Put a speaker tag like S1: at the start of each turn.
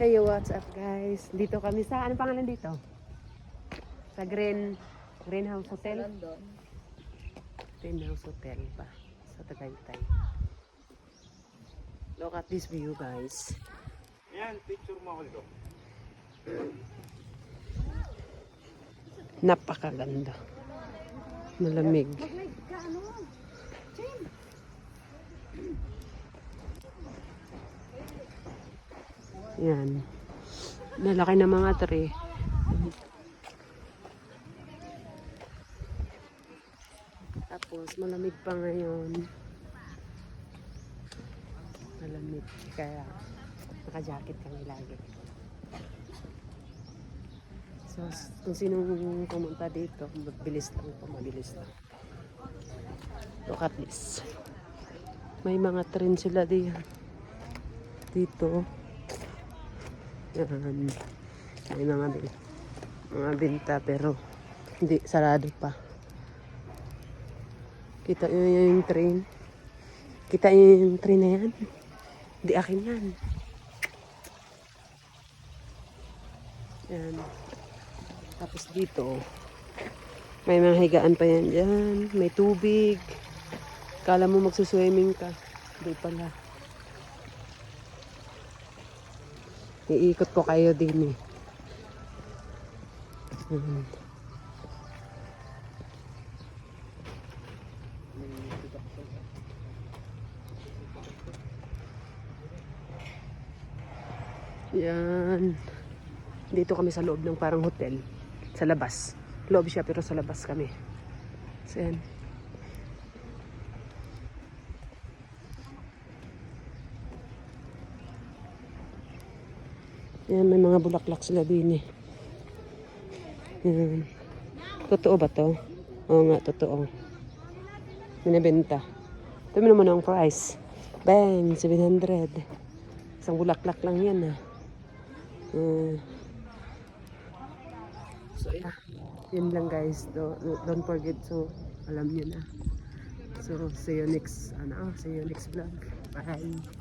S1: Hey, what's up guys? Dito kami sa, ano pangalan dito? Sa Greenhouse Hotel?
S2: London.
S1: Greenhouse Hotel pa. Sa Tagaytay. Look at this view guys.
S3: Yan, picture mo ako dito.
S1: Napakaganda. Malamig. Yan. Nalaki ng mga tree. Tapos malamig pa ngayon. Malamig. Kaya naka-jacket kami lagi. So, kung sinong pumunta dito, mabilis lang po, mabilis lang. Look at this. May mga trend sila dito. Yan. May mga binta pero hindi, sarado pa. Kita nyo yung train. Kita nyo yung train na yan. Hindi akin yan. Yan. Tapos dito, may mga higaan pa yan dyan. May tubig. Kala mo magsuswimming ka. Hindi pala. Iikot ko kayo din eh. Yan. Dito kami sa loob ng parang hotel. Sa labas. Loob siya pero sa labas kami. So yan. Yan, may mga bulaklak sila din eh. Yan. Totoo ba to? Oo nga, totoo. Binibenta. Ito mo naman ang price. Bang, 700. Isang bulaklak lang yan ah. So yeah. Yun lang guys. Don't forget to alam nyo na. So see you next vlog. Bye.